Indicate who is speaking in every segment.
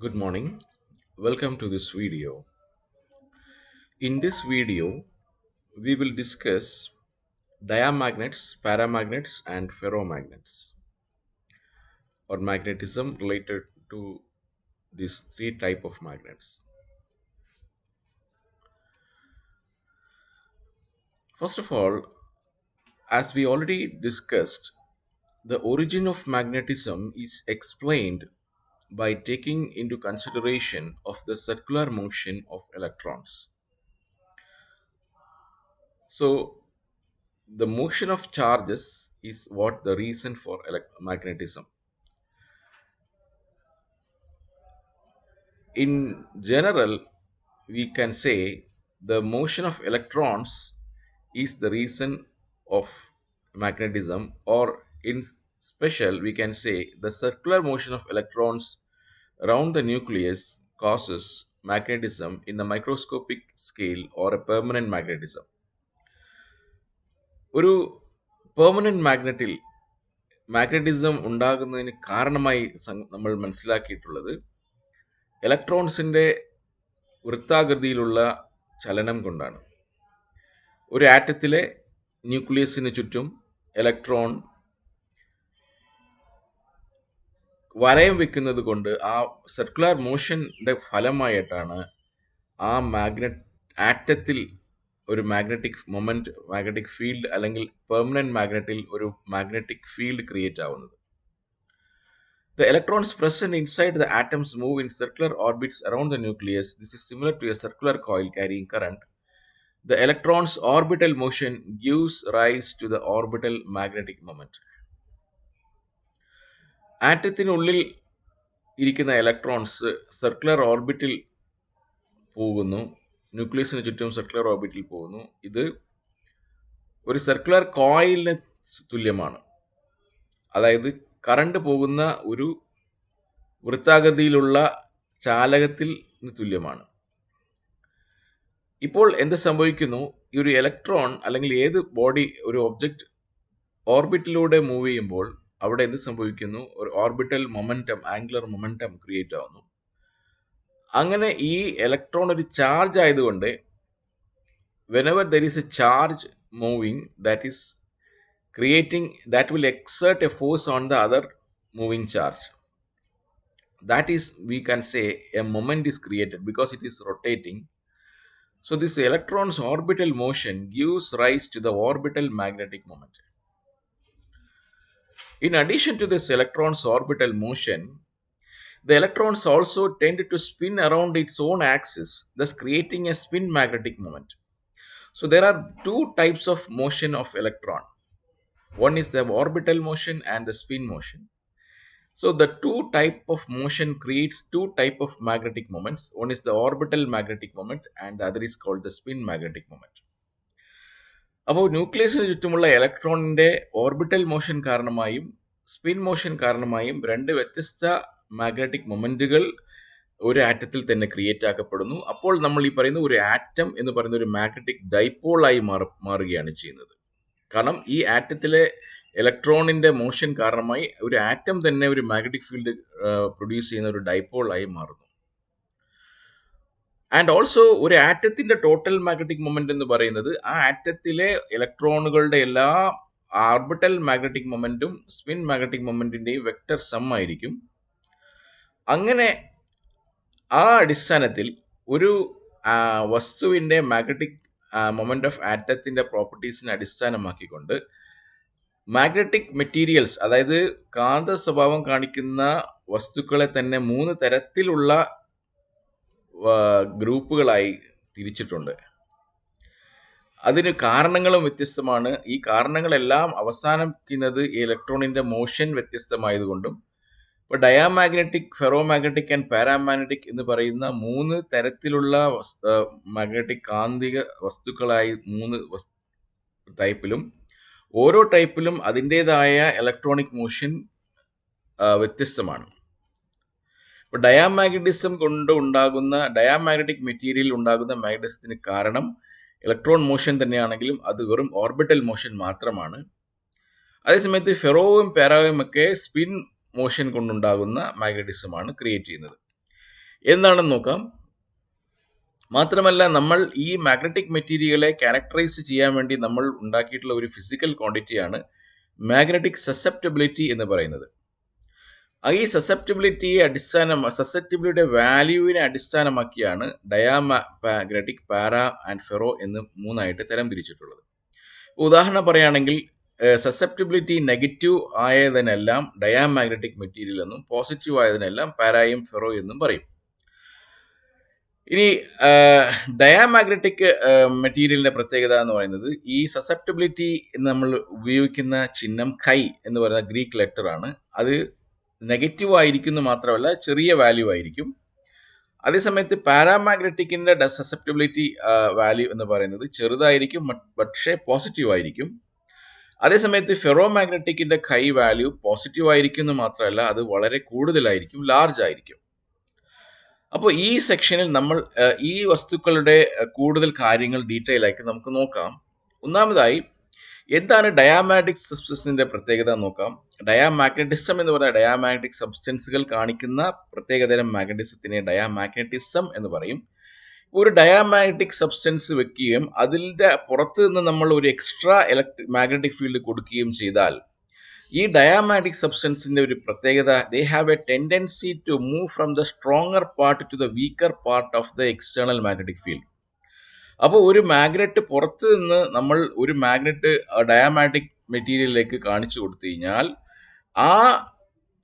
Speaker 1: Good morning. Welcome to this video. In this video, we will discuss diamagnets, paramagnets, and ferromagnets, or magnetism related to these three type of magnets. First of all, as we already discussed, the origin of magnetism is explained by taking into consideration of the circular motion of electrons. So, the motion of charges is what the reason for magnetism. In general, we can say the motion of electrons is the reason of magnetism, or in special, we can say the circular motion of electrons around the nucleus causes magnetism in a microscopic scale or a permanent magnetism. ഒരു permanent magnetism ഉണ്ടാകുന്നതിന് കാരണമായി നമ്മൾ മനസ്സിലാക്കിയിട്ടുള്ളത് ഇലക്ട്രോൺസിൻ്റെ വൃത്താകൃതിയിലുള്ള ചലനം കൊണ്ടാണ്. ഒരു ആറ്റത്തിലെ ന്യൂക്ലിയസിന് ചുറ്റും ഇലക്ട്രോൺ വലയം വെക്കുന്നത് കൊണ്ട് ആ സർക്കുലർ മോഷൻ്റെ ഫലമായിട്ടാണ് ആ ആറ്റത്തിൽ ഒരു മാഗ്നറ്റിക് മൊമെന്റ്, മാഗ്നറ്റിക് ഫീൽഡ് അല്ലെങ്കിൽ പെർമനന്റ് മാഗ്നറ്റിൽ ഒരു മാഗ്നറ്റിക് ഫീൽഡ് ക്രിയേറ്റ് ആവുന്നത്. The electrons present inside the atoms move in circular orbits around the nucleus. This is similar to a circular coil carrying current. The electron's orbital motion gives rise to the orbital magnetic moment. ആറ്റത്തിനുള്ളിൽ ഇരിക്കുന്ന electrons circular ഓർബിറ്റിൽ പോകുന്നു, ന്യൂക്ലിയസിന് ചുറ്റും circular ഓർബിറ്റിൽ പോകുന്നു. ഇത് ഒരു circular കോയിലിന് തുല്യമാണ്. അതായത് current പോകുന്ന ഒരു വൃത്താകൃതിയിലുള്ള ചാലകത്തിന് തുല്യമാണ്. ഇപ്പോൾ എന്ത് സംഭവിക്കുന്നു? ഈ ഒരു ഇലക്ട്രോൺ അല്ലെങ്കിൽ ഏത് ബോഡി, ഒരു ഒബ്ജക്റ്റ് ഓർബിറ്റിലൂടെ മൂവ് ചെയ്യുമ്പോൾ അവിടെ എന്ത് സംഭവിക്കുന്നു? ഒരു orbital momentum, angular momentum create ആവുന്നു. അങ്ങനെ ഈ ഇലക്ട്രോൺ ഒരു ചാർജ് ആയതുകൊണ്ട് whenever there is a charge moving, that will exert a force on the other moving charge. That is, we can say, a moment is created because it is rotating. So this electron's orbital motion gives rise to the orbital magnetic moment. In addition to this electron's orbital motion, the electrons also tend to spin around its own axis, thus creating a spin magnetic moment. So there are two types of motion of electron. One is the orbital motion and the spin motion. So the two type of motion creates two type of magnetic moments. One is the orbital magnetic moment and the other is called the spin magnetic moment. അപ്പോൾ ന്യൂക്ലിയസിന് ചുറ്റുമുള്ള ഇലക്ട്രോണിന്റെ orbital motion കാരണമായും spin motion കാരണമായും രണ്ട് വ്യത്യസ്ത magnetic മൊമെന്റുകൾ ഒരു ആറ്റത്തിൽ തന്നെ create ആക്കപ്പെടുന്നു. അപ്പോൾ നമ്മൾ ഈ പറയുന്ന ഒരു ആറ്റം എന്ന് പറയുന്ന ഒരു മാഗ്നറ്റിക് ഡൈപോളായി മാറുകയാണ് ചെയ്യുന്നത്. കാരണം ഈ ആറ്റത്തിലെ ഇലക്ട്രോണിന്റെ മോഷൻ കാരണമായി ഒരു ആറ്റം തന്നെ ഒരു മാഗ്നറ്റിക് ഫീൽഡ് പ്രൊഡ്യൂസ് ചെയ്യുന്ന ഒരു ഡൈപോളായി മാറുന്നു. ആൻഡ് ഓൾസോ ഒരു ആറ്റത്തിന്റെ ടോട്ടൽ മാഗ്നറ്റിക് മൊമെന്റ് എന്ന് പറയുന്നത് ആ ആറ്റത്തിലെ ഇലക്ട്രോണുകളുടെ എല്ലാ ഓർബിറ്റൽ മാഗ്നറ്റിക് മൊമെന്റും സ്പിൻ മാഗ്നറ്റിക് മൊമെന്റിന്റെയും വെക്ടർ സം ആയിരിക്കും. അങ്ങനെ ആ അടിസ്ഥാനത്തിൽ ഒരു വസ്തുവിൻ്റെ മാഗ്നറ്റിക് മൊമെന്റ് ഓഫ് ആറ്റത്തിന്റെ പ്രോപ്പർട്ടീസിനെ അടിസ്ഥാനമാക്കിക്കൊണ്ട് മാഗ്നറ്റിക് മെറ്റീരിയൽസ്, അതായത് കാന്ത സ്വഭാവം കാണിക്കുന്ന വസ്തുക്കളെ തന്നെ മൂന്ന് തരത്തിലുള്ള ഗ്രൂപ്പുകളായി തിരിച്ചിട്ടുണ്ട്. അതിന് കാരണങ്ങളും വ്യത്യസ്തമാണ്. ഈ കാരണങ്ങളെല്ലാം അവസാനിക്കുന്നത് ഈ ഇലക്ട്രോണിന്റെ മോഷൻ വ്യത്യസ്തമായതുകൊണ്ടും, ഇപ്പോൾ ഡയാമാഗ്നറ്റിക്, ഫെറോമാഗ്നറ്റിക് ആൻഡ് പാരാമാഗ്നറ്റിക് എന്ന് പറയുന്ന മൂന്ന് തരത്തിലുള്ള മാഗ്നറ്റിക് കാന്തിക വസ്തുക്കളായി മൂന്ന് ടൈപ്പിലും ഓരോ ടൈപ്പിലും അതിൻ്റെതായ ഇലക്ട്രോണിക് മോഷൻ വ്യത്യസ്തമാണ്. ഇപ്പോൾ ഡയാമാഗ്നറ്റിസം കൊണ്ട് ഉണ്ടാകുന്ന, ഡയാമാഗ്നറ്റിക് മെറ്റീരിയൽ ഉണ്ടാകുന്ന മാഗ്നറ്റിസത്തിന് കാരണം ഇലക്ട്രോൺ മോഷൻ തന്നെയാണെങ്കിലും അത് വെറും ഓർബിറ്റൽ മോഷൻ മാത്രമാണ്. അതേസമയത്ത് ഫെറോവും പാരാവും ഒക്കെ സ്പിൻ മോഷൻ കൊണ്ടുണ്ടാകുന്ന മാഗ്നറ്റിസമാണ് ക്രിയേറ്റ് ചെയ്യുന്നത്. എന്താണെന്ന് നോക്കാം. മാത്രമല്ല നമ്മൾ ഈ മാഗ്നറ്റിക് മെറ്റീരിയലെ ക്യാരക്ടറൈസ് ചെയ്യാൻ വേണ്ടി നമ്മൾ ഉണ്ടാക്കിയിട്ടുള്ള ഒരു ഫിസിക്കൽ ക്വാണ്ടിറ്റിയാണ് മാഗ്നറ്റിക് സസെപ്റ്റബിലിറ്റി എന്ന് പറയുന്നത്. ഈ സസെപ്റ്റബിലിറ്റിയുടെ വാല്യൂവിനെ അടിസ്ഥാനമാക്കിയാണ് ഡയാമാഗ്നറ്റിക്, പാരാ ആൻഡ് ഫെറോ എന്ന് മൂന്നായിട്ട് തരംതിരിച്ചിട്ടുള്ളത്. ഉദാഹരണം പറയുകയാണെങ്കിൽ സസെപ്റ്റബിലിറ്റി നെഗറ്റീവ് ആയതിനെല്ലാം ഡയാമാഗ്നറ്റിക് മെറ്റീരിയൽ എന്നും പോസിറ്റീവ് ആയതിനെല്ലാം പാരായും ഫെറോ എന്നും പറയും. ഇനി ഡയാമാഗ്നറ്റിക് മെറ്റീരിയലിന്റെ പ്രത്യേകത എന്ന് പറയുന്നത്, ഈ സസെപ്റ്റബിലിറ്റി നമ്മൾ ഉപയോഗിക്കുന്ന ചിഹ്നം കൈ എന്ന് പറയുന്ന ഗ്രീക്ക് ലെറ്റർ ആണ്. അത് നെഗറ്റീവ് ആയിരിക്കുന്നു മാത്രമല്ല ചെറിയ വാല്യൂ ആയിരിക്കും. അതേസമയത്ത് പാരാമാഗ്നറ്റിക്കിന്റെ സസെപ്റ്റബിലിറ്റി വാല്യൂ എന്ന് പറയുന്നത് ചെറുതായിരിക്കും, പക്ഷേ പോസിറ്റീവ് ആയിരിക്കും. അതേസമയത്ത് ഫെറോമാഗ്നറ്റിക്കിന്റെ കൈ വാല്യൂ പോസിറ്റീവ് ആയിരിക്കുന്നു മാത്രമല്ല അത് വളരെ കൂടുതലായിരിക്കും, ലാർജ് ആയിരിക്കും. അപ്പോൾ ഈ സെക്ഷനിൽ നമ്മൾ ഈ വസ്തുക്കളുടെ കൂടുതൽ കാര്യങ്ങൾ ഡീറ്റെയിൽ ആയിട്ട് നമുക്ക് നോക്കാം. ഒന്നാമതായി എന്താണ് ഡയാമാഗ്നറ്റിക് സബ്സ്റ്റൻസിന്റെ പ്രത്യേകത നോക്കാം. ഡയാമാഗ്നറ്റിസം എന്ന് പറഞ്ഞാൽ ഡയാമാഗ്നറ്റിക് സബ്സ്റ്റൻസുകൾ കാണിക്കുന്ന പ്രത്യേകതരം മാഗ്നറ്റിസത്തിനെ ഡയാമാഗ്നറ്റിസം എന്ന് പറയും. ഒരു ഡയാമാഗ്നറ്റിക് സബ്സ്റ്റൻസ് വെക്കുകയും അതിൻ്റെ പുറത്ത് നിന്ന് നമ്മൾ ഒരു എക്സ്ട്രാ മാഗ്നറ്റിക് ഫീൽഡ് കൊടുക്കുകയും ചെയ്താൽ ഈ ഡയാമാഗ്നറ്റിക് സബ്സ്റ്റൻസിന്റെ ഒരു പ്രത്യേകത, they have a tendency to move from the stronger part to the weaker part of the external magnetic field. അപ്പോൾ ഒരു മാഗ്നറ്റ് പുറത്ത് നിന്ന് നമ്മൾ ഒരു മാഗ്നറ്റ് ഡയാമാഗ്നറ്റിക് മെറ്റീരിയലിലേക്ക് കാണിച്ചു കൊടുത്തു കഴിഞ്ഞാൽ ആ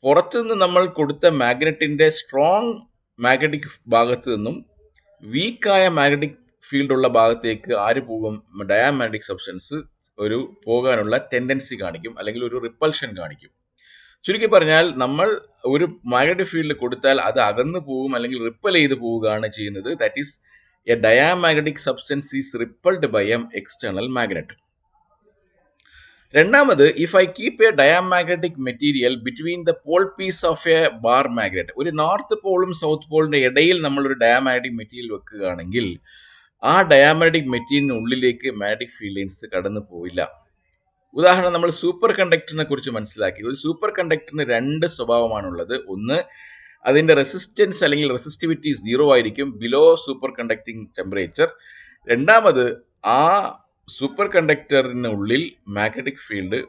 Speaker 1: പുറത്തുനിന്ന് നമ്മൾ കൊടുത്ത മാഗ്നറ്റിന്റെ സ്ട്രോങ് മാഗ്നറ്റിക് ഭാഗത്ത് നിന്നും വീക്കായ മാഗ്നറ്റിക് ഫീൽഡ് ഉള്ള ഭാഗത്തേക്ക് ആര് പോകും? ഡയാമാഗ്നറ്റിക് സബ്സ്റ്റൻസ് ഒരു പോകാനുള്ള ടെൻഡൻസി കാണിക്കും, അല്ലെങ്കിൽ ഒരു റിപ്പൾഷൻ കാണിക്കും. ചുരുക്കി പറഞ്ഞാൽ നമ്മൾ ഒരു മാഗ്നറ്റിക് ഫീൽഡ് കൊടുത്താൽ അത് അകന്നു പോകും, അല്ലെങ്കിൽ റിപ്പൽ ചെയ്ത് പോവുകയാണ് ചെയ്യുന്നത്. That is a diamagnetic substance is repelled by an external magnet. രണ്ടാമത്, if I keep a diamagnetic material between the pole piece of a bar magnet, ഒരു നോർത്ത് പോളും സൗത്ത് പോളിന്റെ ഇടയിൽ നമ്മൾ ഒരു ഡയാമാഗ്നറ്റിക് മെറ്റീരിയൽ വെക്കുകയാണെങ്കിൽ ആ ഡയാമാഗ്നറ്റിക് മെറ്റീരിയലിന് ഉള്ളിലേക്ക് മാഗ്നറ്റിക് ഫീൽഡ് ലൈൻസ് കടന്നു പോയില്ല. ഉദാഹരണം, നമ്മൾ സൂപ്പർ കണ്ടക്ടറിനെ കുറിച്ച് മനസ്സിലാക്കി. ഒരു സൂപ്പർ കണ്ടക്ടറിന് രണ്ട് സ്വഭാവമാണുള്ളത്. ഒന്ന്, അതിന്റെ റെസിസ്റ്റൻസ് അല്ലെങ്കിൽ റെസിസ്റ്റിവിറ്റി 0 ആയിരിക്കും, ബിലോ സൂപ്പർ കണ്ടക്ടിങ് ടെമ്പറേച്ചർ. രണ്ടാമത്, ആ സൂപ്പർ കണ്ടക്ടറിന് ഉള്ളിൽ മാഗ്നറ്റിക് ഫീൽഡ്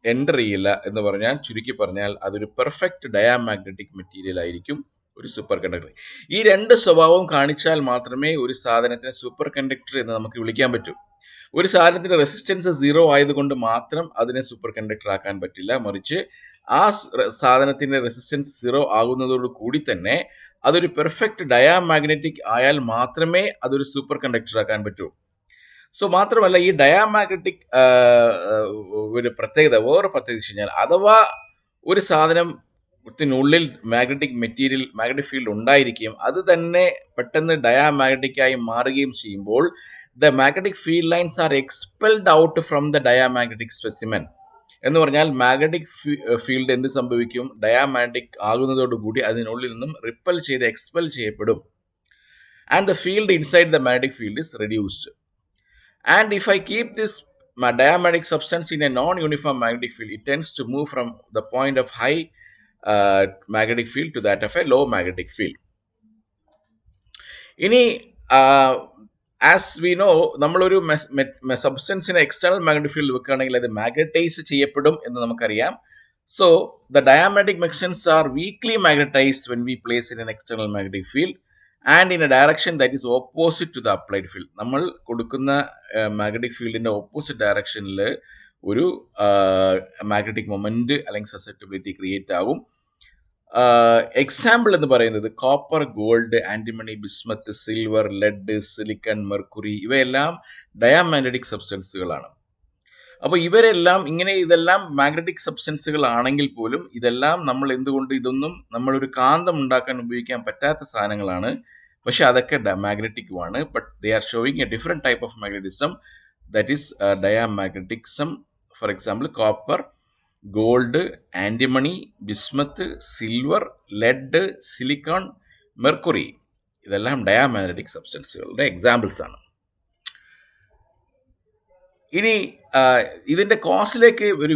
Speaker 1: എൻ്റർ ചെയ്യില്ല. എന്ന് പറഞ്ഞാൽ, ചുരുക്കി പറഞ്ഞാൽ, അതൊരു പെർഫെക്റ്റ് ഡയാമാഗ്നറ്റിക് മെറ്റീരിയൽ ആയിരിക്കും ഒരു സൂപ്പർ കണ്ടക്ടർ. ഈ രണ്ട് സ്വഭാവം കാണിച്ചാൽ മാത്രമേ ഒരു സാധനത്തിന് സൂപ്പർ കണ്ടക്ടർ എന്ന് നമുക്ക് വിളിക്കാൻ പറ്റൂ. ഒരു സാധനത്തിന്റെ റെസിസ്റ്റൻസ് 0 ആയതുകൊണ്ട് മാത്രം അതിനെ സൂപ്പർ കണ്ടക്ടർ ആക്കാൻ പറ്റില്ല. മറിച്ച് ആ സാധനത്തിന്റെ റെസിസ്റ്റൻസ് 0 ആകുന്നതോട് കൂടി തന്നെ അതൊരു പെർഫെക്റ്റ് ഡയാമാഗ്നറ്റിക് ആയാൽ മാത്രമേ അതൊരു സൂപ്പർ കണ്ടക്ടർ ആക്കാൻ പറ്റൂ. സോ മാത്രമല്ല, ഈ ഡയാമാഗ്നറ്റിക് ഒരു പ്രത്യേകത, വേറെ പ്രത്യേകത വെച്ച് കഴിഞ്ഞാൽ, അഥവാ ഒരു സാധനത്തിനുള്ളിൽ മാഗ്നറ്റിക് മെറ്റീരിയൽ, മാഗ്നറ്റിക് ഫീൽഡ് ഉണ്ടായിരിക്കുകയും അത് തന്നെ പെട്ടെന്ന് ഡയാമാഗ്നറ്റിക് ആയി മാറുകയും ചെയ്യുമ്പോൾ the magnetic field lines are expelled out from the diamagnetic specimen. എന്ന് പറഞ്ഞാൽ മാഗ്നറ്റിക് ഫീൽഡ് എന്ത് സംഭവിക്കും? ഡയാമാഗ്നറ്റിക് ആകുന്നതോടുകൂടി അതിനുള്ളിൽ നിന്നും റിപ്പൽ ചെയ്ത് എക്സ്പെൽ ചെയ്യപ്പെടും. And the field inside the magnetic field is reduced. And if I keep this diamagnetic substance in a non-uniform magnetic field, it tends to move from the point of high magnetic field to that of a low magnetic field. ഇനി as we know, നമ്മളൊരു സബ്സ്റ്റൻസിന് external magnetic field വെക്കുകയാണെങ്കിൽ അത് magnetize ചെയ്യപ്പെടും എന്ന് നമുക്കറിയാം. So the diamagnetic mesons are weakly magnetised when we place in an external magnetic field and in a direction that is opposite to the applied field. നമ്മൾ കൊടുക്കുന്ന magnetic ഫീൽഡിന്റെ opposite ഡയറക്ഷനിൽ ഒരു മാഗ്നറ്റിക് മൊമെന്റ് അല്ലെങ്കിൽ susceptibility create ആകും. Example എന്ന് പറയുന്നത് copper, gold, antimony, bismuth, silver, lead, silicon, mercury, ഇവയെല്ലാം ഡയാമാഗ്നറ്റിക് സബ്സ്റ്റൻസുകളാണ്. അപ്പോൾ ഇതെല്ലാം മാഗ്നറ്റിക് സബ്സ്റ്റൻസുകൾ ആണെങ്കിൽ പോലും ഇതെല്ലാം നമ്മൾ എന്തുകൊണ്ട് ഇതൊന്നും നമ്മളൊരു കാന്തം ഉണ്ടാക്കാൻ ഉപയോഗിക്കാൻ പറ്റാത്ത സാധനങ്ങളാണ്. പക്ഷെ അതൊക്കെ മാഗ്നറ്റിക്കുമാണ്. But they are showing a different type of magnetism, that is diamagnetism. For example copper, gold, antimony, bismuth, silver, lead, silicon, mercury, ഇതെല്ലാം ഡയാമാഗ്നറ്റിക് സബ്സ്റ്റൻസുകളുടെ എക്സാമ്പിൾസ് ആണ്. ഇനി ഇതിന്റെ കോസിലേക്ക് ഒരു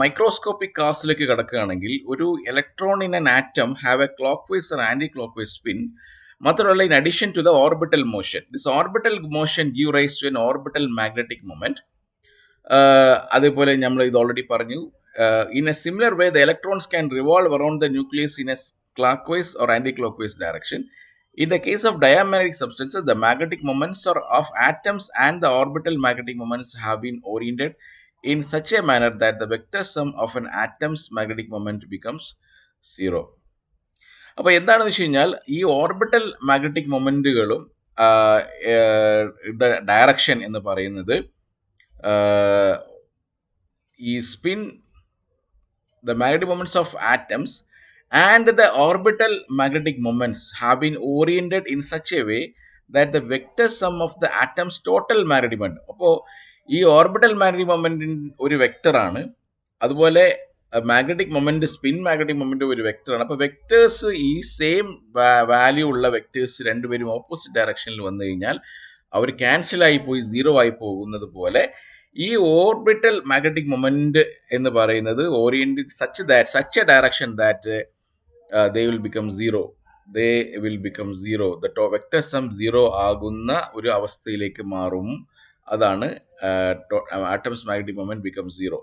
Speaker 1: മൈക്രോസ്കോപ്പിക് കാസിലേക്ക് കടക്കുകയാണെങ്കിൽ, ഒരു electron in an atom have a clockwise or anticlockwise spin. മാത്രമല്ല, in addition to the orbital motion, this orbital motion give rise to an orbital magnetic moment. അതേപോലെ നമ്മൾ ഇത് ഓൾറെഡി പറഞ്ഞു. In A similar way the electrons can revolve around the nucleus in A clockwise or anti-clockwise direction. In the case of diamagnetic substances, the magnetic moments of atoms and the orbital magnetic moments have been oriented in such a manner that the vector sum of an atom's magnetic moment becomes zero. അപ്പോൾ എന്താണെന്ന് വെച്ച് കഴിഞ്ഞാൽ, ഈ orbital magnetic മൊമെന്റുകളും direction എന്ന് പറയുന്നത് ഈ spin, the magnetic moments of atoms and the orbital magnetic moments have been oriented in such a way that the vector sum of the atoms total magnetic moment. അപ്പോൾ ഈ orbital magnetic moment ഒരു വെക്ടറാണ്, അതുപോലെ magnetic moment, spin magnetic moment ഒരു വെക്ടറാണ്. അപ്പോൾ vectors, ഈ same value ഉള്ള vectors രണ്ടുപേരും opposite ഡയറക്ഷനിൽ വന്നു കഴിഞ്ഞാൽ അവർ ക്യാൻസൽ ആയി പോയി സീറോ ആയി പോകുന്നത് പോലെ, ഈ ഓർബിറ്റൽ മാഗ്നറ്റിക് മൊമെന്റ് എന്ന് പറയുന്നത് oriented such A direction that they will become zero. The vector sum zero ആകുന്ന ഒരു അവസ്ഥയിലേക്ക് മാറും. അതാണ് atoms magnetic moment becomes zero.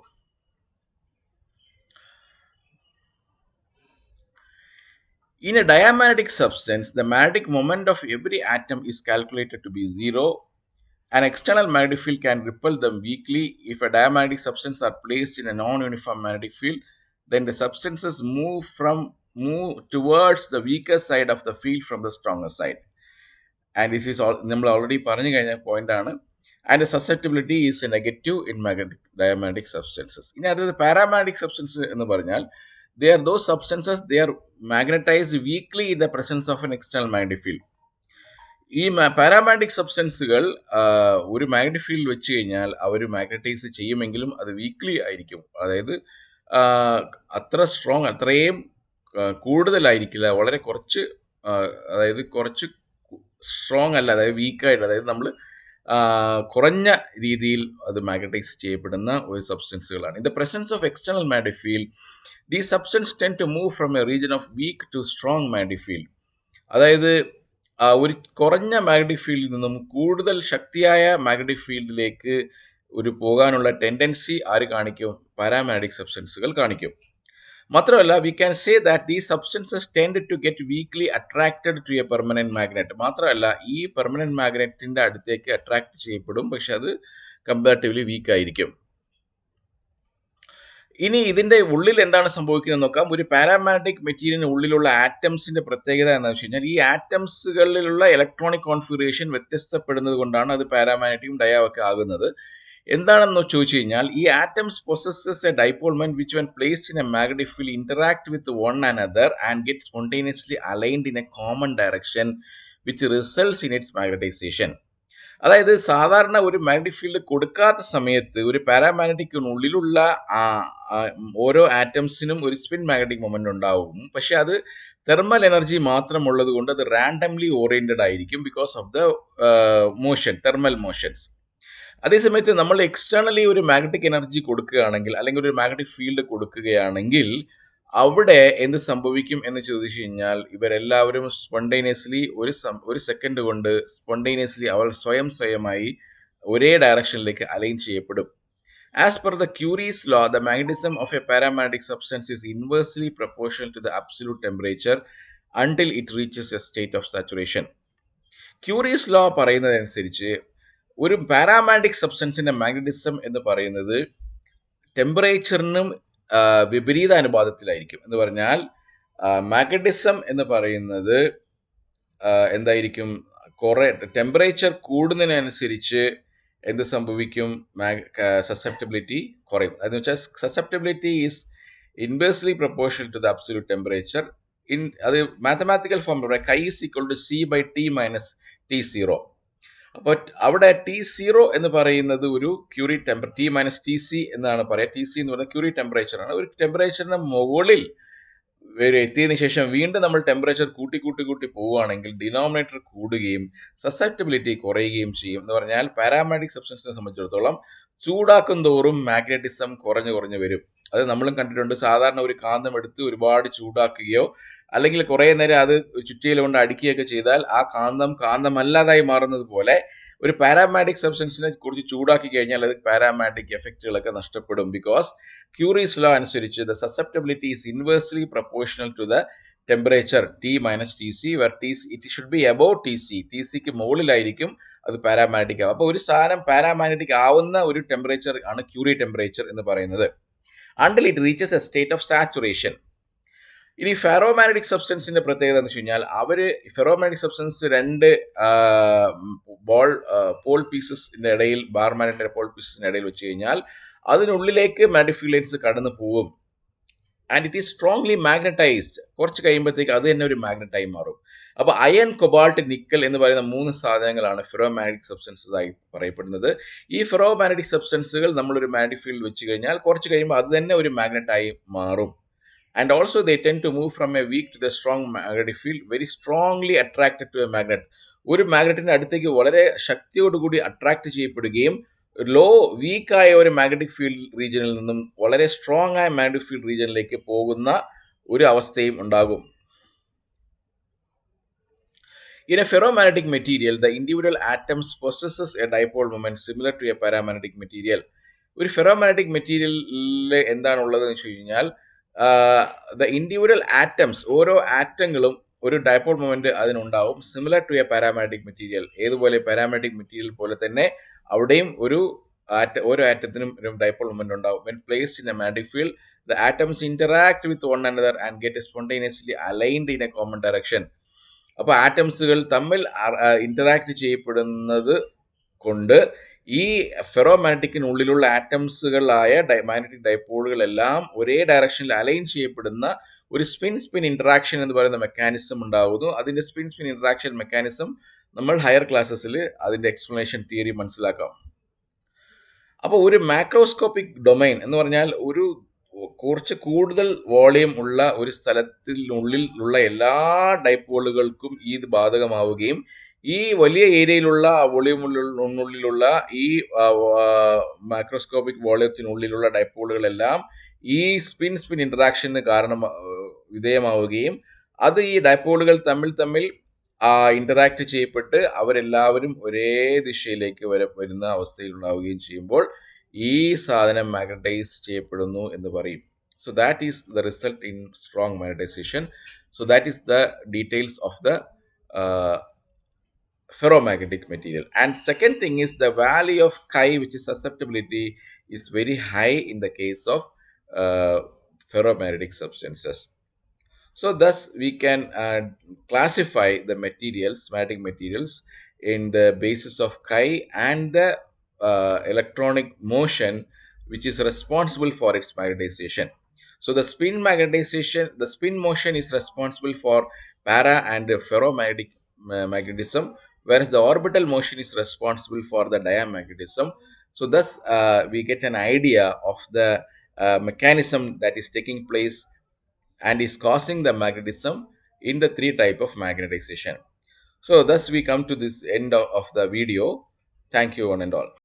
Speaker 1: In a diamagnetic substance, the magnetic moment of every atom is calculated to be zero. An external magnetic field can repel them weakly. If a diamagnetic substance are placed in a non-uniform magnetic field, then the substances move towards the weaker side of the field from the stronger side. And this is all നമ്മൾ already പറഞ്ഞു കഴിഞ്ഞ point ആണ്. And the susceptibility is negative in diamagnetic substances. ഇനി അടുത്തത് paramagnetic substance എന്ന് പറഞ്ഞാൽ, they are those substances, they are magnetized weakly in the presence of an external magnetic field. ഈ paramagnetic സബ്സ്റ്റൻസുകൾ ഒരു മാഗ്നറ്റിക് ഫീൽഡ് വെച്ച് കഴിഞ്ഞാൽ അവർ മാഗ്നറ്റൈസ് ചെയ്യുമെങ്കിലും അത് വീക്ക്ലി ആയിരിക്കും. അതായത് അത്ര സ്ട്രോങ്, അത്രയും കൂടുതലായിരിക്കില്ല, വളരെ കുറച്ച്, അതായത് കുറച്ച് സ്ട്രോങ് അല്ല, അതായത് വീക്കായിട്ട്, അതായത് നമ്മൾ കുറഞ്ഞ രീതിയിൽ അത് മാഗ്നറ്റൈസ് ചെയ്യപ്പെടുന്ന ഒരു സബ്സ്റ്റൻസുകളാണ്. In the presence of external magnetic field, these substance tend to move from a region of weak to strong magnetic field. അതായത് ഒരു കുറഞ്ഞ മാഗ്നറ്റിക് ഫീൽഡിൽ നിന്നും കൂടുതൽ ശക്തിയായ മാഗ്നറ്റിക് ഫീൽഡിലേക്ക് ഒരു പോകാനുള്ള ടെൻഡൻസി ആര് കാണിക്കും? പാരാമാഗ്നറ്റിക് സബ്സ്റ്റൻസുകൾ കാണിക്കും. മാത്രമല്ല, we can say that these substances tend to get weakly attracted to a permanent magnet. മാത്രമല്ല, ഈ പെർമനന്റ് മാഗ്നറ്റിന്റെ അടുത്തേക്ക് അട്രാക്ട് ചെയ്യപ്പെടും, പക്ഷെ അത് കമ്പാരിറ്റീവ്ലി വീക്ക് ആയിരിക്കും. ഇനി ഇതിന്റെ ഉള്ളിൽ എന്താണ് സംഭവിക്കുന്നത് നോക്കാം. ഒരു പാരാമാഗ്നറ്റിക് മെറ്റീരിയലിന് ഉള്ളിലുള്ള ആറ്റംസിന്റെ പ്രത്യേകത എന്ന് വെച്ച് കഴിഞ്ഞാൽ, ഈ ആറ്റംസുകളിലുള്ള ഇലക്ട്രോണിക് കോൺഫിഗറേഷൻ വ്യത്യസ്തപ്പെടുന്നത് കൊണ്ടാണ് അത് പാരാമാഗ്നറ്റിക്കും ഡയാവൊക്കെ ആകുന്നത്. എന്താണെന്ന് ചോദിച്ചു കഴിഞ്ഞാൽ, ഈ atoms possess a dipole moment which when placed in a magnetic field interact with one another and get spontaneously aligned in a common direction which results in its magnetisation. അതായത് സാധാരണ ഒരു മാഗ്നറ്റിക് ഫീൽഡ് കൊടുക്കാത്ത സമയത്ത് ഒരു പാരാമാഗ്നറ്റിക്കിനുള്ളിലുള്ള ഓരോ ആറ്റംസിനും ഒരു spin magnetic moment ഉണ്ടാവും. പക്ഷെ അത് തെർമൽ എനർജി മാത്രമുള്ളത് കൊണ്ട് അത് റാൻഡംലി ഓറിയന്റഡ് ആയിരിക്കും, because of the motion, thermal motions. അതേസമയത്ത് നമ്മൾ എക്സ്റ്റേണലി ഒരു മാഗ്നറ്റിക് എനർജി കൊടുക്കുകയാണെങ്കിൽ, അല്ലെങ്കിൽ ഒരു മാഗ്നറ്റിക് ഫീൽഡ് കൊടുക്കുകയാണെങ്കിൽ, അവിടെ എന്ത് സംഭവിക്കും എന്ന് ചോദിച്ചു കഴിഞ്ഞാൽ, ഇവരെല്ലാവരും സ്പോണ്ടേനിയസ്ലി ഒരു സെക്കൻഡ് കൊണ്ട് സ്പോണ്ടേനിയസ്ലി അവർ സ്വയമായി ഒരേ ഡയറക്ഷനിലേക്ക് അലൈൻ ചെയ്യപ്പെടും. As per the Curie's law, the magnetism of a paramagnetic substance is inversely proportional to the absolute temperature until it reaches a state of saturation. Curie's law പറയുന്നതനുസരിച്ച് ഒരു paramagnetic സബ്സ്റ്റൻസിന്റെ magnetism എന്ന് പറയുന്നത് ടെമ്പറേച്ചറിനും വിപരീത അനുപാതത്തിലായിരിക്കും. എന്ന് പറഞ്ഞാൽ magnetism എന്ന് പറയുന്നത് എന്തായിരിക്കും? ടെമ്പറേച്ചർ കൂടുന്നതിനനുസരിച്ച് എന്ത് സംഭവിക്കും? സസെപ്റ്റബിലിറ്റി കുറയും. അതെന്ന് വെച്ചാൽ susceptibility is inversely proportional to the absolute temperature. അത് മാത്തമാറ്റിക്കൽ ഫോം പറയാം, chi is equal to C by T minus T zero. അപ്പോൾ അവിടെ ടി സീറോ എന്ന് പറയുന്നത് ഒരു Curie T minus T C എന്നാണ് പറയുക. ടി സി എന്ന് പറയുന്നത് ക്യൂറി ടെമ്പറേച്ചറാണ്. ഒരു ടെമ്പറേച്ചറിന് മുകളിൽ എത്തിയതിനു ശേഷം വീണ്ടും നമ്മൾ ടെമ്പറേച്ചർ കൂട്ടി കൂട്ടി കൂട്ടി പോവുകയാണെങ്കിൽ ഡിനോമിനേറ്റർ കൂടുകയും സസെപ്റ്റബിലിറ്റി കുറയുകയും ചെയ്യും. എന്ന് പറഞ്ഞാൽ പാരാമാഗ്നറ്റിക് സബ്സ്റ്റൻസിനെ സംബന്ധിച്ചിടത്തോളം ചൂടാക്കും തോറും മാഗ്നറ്റിസം കുറഞ്ഞു കുറഞ്ഞു വരും. അത് നമ്മളും കണ്ടിട്ടുണ്ട്. സാധാരണ ഒരു കാന്തം എടുത്ത് ഒരുപാട് ചൂടാക്കുകയോ അല്ലെങ്കിൽ കുറേ നേരം അത് ചുറ്റിയിൽ കൊണ്ട് അടിക്കുകയൊക്കെ ചെയ്താൽ ആ കാന്തം കാന്തമല്ലാതായി മാറുന്നത് പോലെ ഒരു പാരാമാഗ്നറ്റിക് സബ്സ്റ്റൻസിനെ കുറിച്ച് ചൂടാക്കി കഴിഞ്ഞാൽ അത് പാരാമാഗ്നറ്റിക് എഫക്റ്റുകളൊക്കെ നഷ്ടപ്പെടും. ബിക്കോസ് ക്യൂറീസ് ലോ അനുസരിച്ച് the susceptibility is inversely proportional to the temperature T minus T C, where T C it should be above T C. T സിക്ക് മുകളിലായിരിക്കും അത് പാരാമാഗ്നറ്റിക് ആവും. അപ്പോൾ ഒരു സാധനം പാരാമാഗ്നറ്റിക് ആവുന്ന ഒരു ടെമ്പറേച്ചർ ആണ് ക്യൂറി ടെമ്പറേച്ചർ എന്ന് പറയുന്നത്. Until it reaches A state of saturation. ഇനി ഫെറോമാഗ്നറ്റിക് സബ്സ്റ്റൻസിന്റെ പ്രത്യേകത എന്ന് വെച്ച് കഴിഞ്ഞാൽ ഫെറോമാഗ്നറ്റിക് സബ്സ്റ്റൻസ് രണ്ട് പോൾ പീസസിന്റെ ഇടയിൽ, ബാർ മാഗ്നറ്റിന്റെ പോൾ പീസസിന്റെ ഇടയിൽ വെച്ച് കഴിഞ്ഞാൽ അതിനുള്ളിലേക്ക് മാഗ്നറ്റിക് ഫീൽഡ് ലൈൻസ് കടന്നു പോവും. And it is strongly magnetised. കുറച്ച് കഴിയുമ്പോഴത്തേക്ക് അത് തന്നെ ഒരു മാഗ്നറ്റായി മാറും. അപ്പോൾ അയൺ, കൊബാൾട്ട്, നിക്കൽ എന്ന് പറയുന്ന 3 സാധനങ്ങളാണ് ഫെറോമാഗ്നറ്റിക് സബ്സ്റ്റൻസസ് ആയി പറയപ്പെടുന്നത്. ഈ ഫെറോമാഗ്നറ്റിക് സബ്സ്റ്റൻസുകൾ നമ്മളൊരു മാഗ്നറ്റിക് ഫീൽഡ് വെച്ച് കഴിഞ്ഞാൽ കുറച്ച് കഴിയുമ്പോൾ അത് തന്നെ ഒരു മാഗ്നറ്റായി മാറും. And also they tend to move from a weak to the strong magnetic field, very strongly attracted to a magnet. ഒരു മാഗ്നറ്റിന്റെ അടുത്തേക്ക് വളരെ ശക്തിയോടുകൂടി അട്രാക്ട് ചെയ്യപ്പെടുകയും വീക്കായ ഒരു മാഗ്നറ്റിക് ഫീൽഡ് റീജിയനിൽ നിന്നും വളരെ സ്ട്രോങ് ആയ മാഗ്നറ്റിക് ഫീൽഡ് റീജിയനിലേക്ക് പോകുന്ന ഒരു അവസ്ഥയും ഉണ്ടാകും. In a ferromagnetic material, the individual atoms possesses a dipole moment similar to a paramagnetic material. ഒരു ഫെറോമാഗ്നറ്റിക് മെറ്റീരിയലിൽ എന്താണുള്ളതെന്ന് വെച്ച് കഴിഞ്ഞാൽ ദ ഇൻഡിവിജ്വൽ ആറ്റംസ്, ഓരോ ആറ്റങ്ങളും ഒരു ഡൈപോൾ മൊമെന്റ് അതിനുണ്ടാവും, similar to a paramagnetic material. ഏതുപോലെ പാരാമാഗ്നറ്റിക് മെറ്റീരിയൽ പോലെ തന്നെ അവിടെയും ഓരോ ആറ്റത്തിനും ഒരു ഡൈപോൾ മൊമെന്റ് ഉണ്ടാവും. When placed in a magnetic field, the atoms interact with one another and get spontaneously aligned in a common direction. അപ്പോൾ ആറ്റംസുകൾ തമ്മിൽ ഇന്ററാക്ട് ചെയ്യപ്പെടുന്നത് കൊണ്ട് ഈ ഫെറോമാഗ്നറ്റിക്കിനുള്ളിലുള്ള ആറ്റംസുകളായ മാഗ്നറ്റിക് ഡൈപോളുകളെല്ലാം ഒരേ ഡയറക്ഷനിൽ അലൈൻ ചെയ്യപ്പെടുന്ന ഒരു സ്പിൻ ഇന്ററാക്ഷൻ എന്ന് പറയുന്ന മെക്കാനിസം ഉണ്ടാകുന്നു. അതിന്റെ സ്പിൻ ഇന്ററാക്ഷൻ മെക്കാനിസം നമ്മൾ ഹയർ ക്ലാസ്സസിൽ അതിന്റെ എക്സ്പ്ലനേഷൻ തിയറി മനസ്സിലാക്കാം. അപ്പോൾ ഒരു മാക്രോസ്കോപ്പിക് ഡൊമൈൻ എന്ന് പറഞ്ഞാൽ ഒരു കുറച്ച് കൂടുതൽ വോളിയം ഉള്ള ഒരു സ്ഥലത്തിനുള്ളിൽ ഉള്ള എല്ലാ ഡൈപോളുകൾക്കും ഇത് ബാധകമാവുകയും ഈ വലിയ ഏരിയയിലുള്ള വോളിയമുള്ളിലുള്ള ഈ മാക്രോസ്കോപ്പിക് വോളിയത്തിനുള്ളിലുള്ള ഡൈപോളുകളെല്ലാം ഈ സ്പിൻ ഇന്ററാക്ഷന് വിധേയമാവുകയും അത് ഈ ഡൈപോളുകൾ തമ്മിൽ ഇന്ററാക്ട് ചെയ്യപ്പെട്ട് അവരെല്ലാവരും ഒരേ ദിശയിലേക്ക് വരുന്ന അവസ്ഥയിൽ ഉണ്ടാവുകയും ചെയ്യുമ്പോൾ ഈ സാധനം മാഗ്നറ്റൈസ് ചെയ്യപ്പെടുന്നു എന്ന് പറയും. So that is the result in strong magnetisation. So that is the details of the ferromagnetic material. And second thing is the value of chi, which is susceptibility, is very high in the case of ferromagnetic substances. So thus we can classify the magnetic materials in the basis of chi and the electronic motion which is responsible for its magnetization. So the spin motion is responsible for para and ferromagnetic magnetism, whereas the orbital motion is responsible for the diamagnetism. So thus we get an idea of the mechanism that is taking place and is causing the magnetism in the 3 type of magnetization. So thus we come to this end of the video. Thank you one and all.